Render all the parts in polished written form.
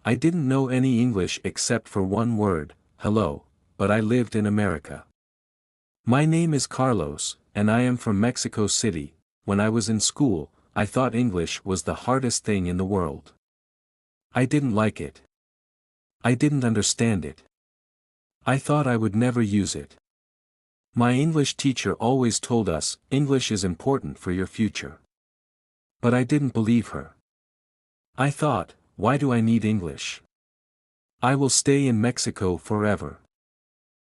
I didn't know any English except for one word, hello, but I lived in America. My name is Carlos, and I am from Mexico City. When I was in school, I thought English was the hardest thing in the world. I didn't like it. I didn't understand it. I thought I would never use it. My English teacher always told us, English is important for your future. But I didn't believe her. I thought, why do I need English? I will stay in Mexico forever.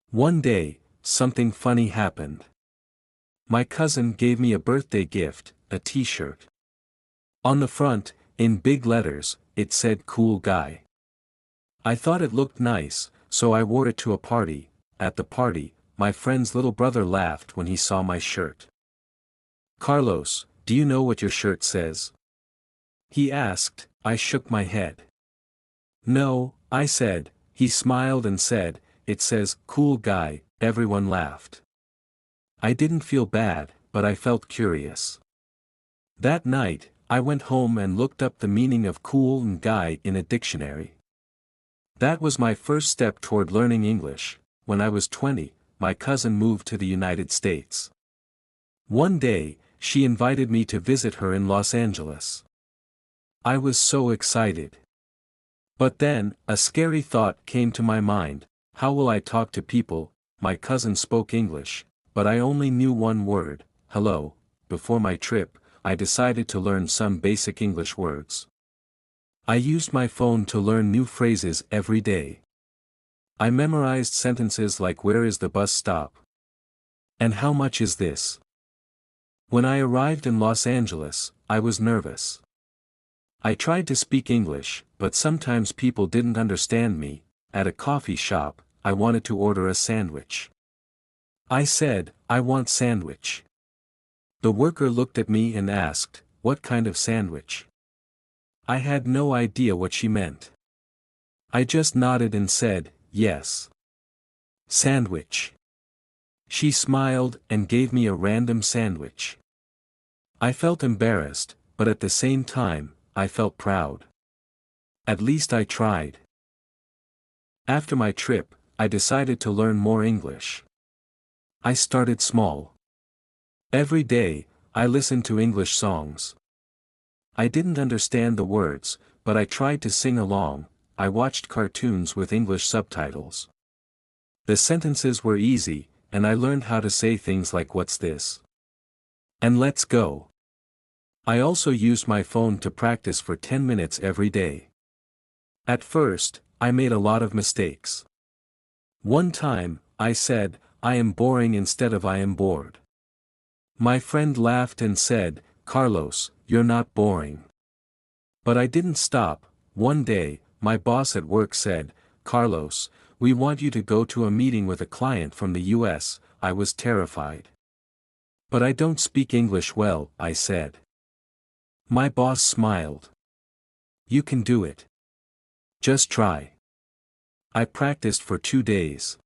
One day, something funny happened. My cousin gave me a birthday gift, a t-shirt. On the front, in big letters, it said "Cool Guy." I thought it looked nice, so I wore it to a party. At the party, my friend's little brother laughed when he saw my shirt. "Carlos, do you know what your shirt says?" he asked. I shook my head. "No," I said. He smiled and said, "It says, Cool Guy." Everyone laughed. I didn't feel bad, but I felt curious. That night, I went home and looked up the meaning of cool and guy in a dictionary. That was my first step toward learning English. When I was 20, my cousin moved to the United States. One day, she invited me to visit her in Los Angeles. I was so excited. But then, a scary thought came to my mind: how will I talk to people? My cousin spoke English, but I only knew one word, hello. Before my trip, I decided to learn some basic English words. I used my phone to learn new phrases every day. I memorized sentences like "Where is the bus stop?" and "How much is this?" When I arrived in Los Angeles, I was nervous. I tried to speak English, but sometimes people didn't understand me. At a coffee shop, I wanted to order a sandwich. I said, "I want sandwich." The worker looked at me and asked, "What kind of sandwich?" I had no idea what she meant. I just nodded and said, "Yes. Sandwich." She smiled and gave me a random sandwich. I felt embarrassed, but at the same time, I felt proud. At least I tried. After my trip, I decided to learn more English. I started small. Every day, I listened to English songs. I didn't understand the words, but I tried to sing along. I watched cartoons with English subtitles. The sentences were easy, and I learned how to say things like "What's this?" and "Let's go." I also used my phone to practice for 10 minutes every day. At first, I made a lot of mistakes. One time, I said, "I am boring" instead of "I am bored." My friend laughed and said, "Carlos, you're not boring." But I didn't stop. One day, my boss at work said, "Carlos, we want you to go to a meeting with a client from the US." I was terrified. "But I don't speak English well," I said. My boss smiled. "You can do it. Just try." I practiced for 2 days.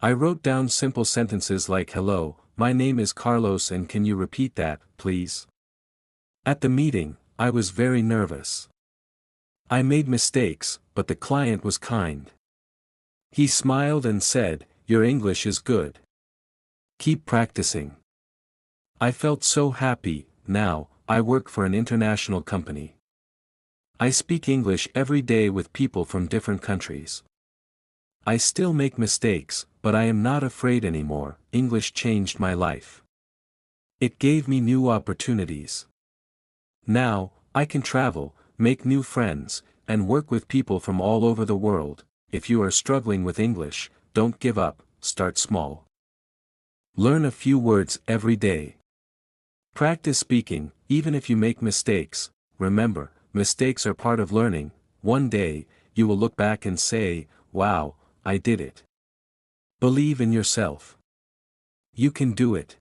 I wrote down simple sentences like "Hello, my name is Carlos and can you repeat that, please?" At the meeting, I was very nervous. I made mistakes, but the client was kind. He smiled and said, "Your English is good. Keep practicing." I felt so happy. Now, I work for an international company. I speak English every day with people from different countries. I still make mistakes, but I am not afraid anymore. English changed my life. It gave me new opportunities. Now, I can travel, make new friends, and work with people from all over the world. If you are struggling with English, don't give up, start small. Learn a few words every day. Practice speaking, even if you make mistakes. Remember, mistakes are part of learning. One day, you will look back and say, "Wow, I did it." Believe in yourself. You can do it.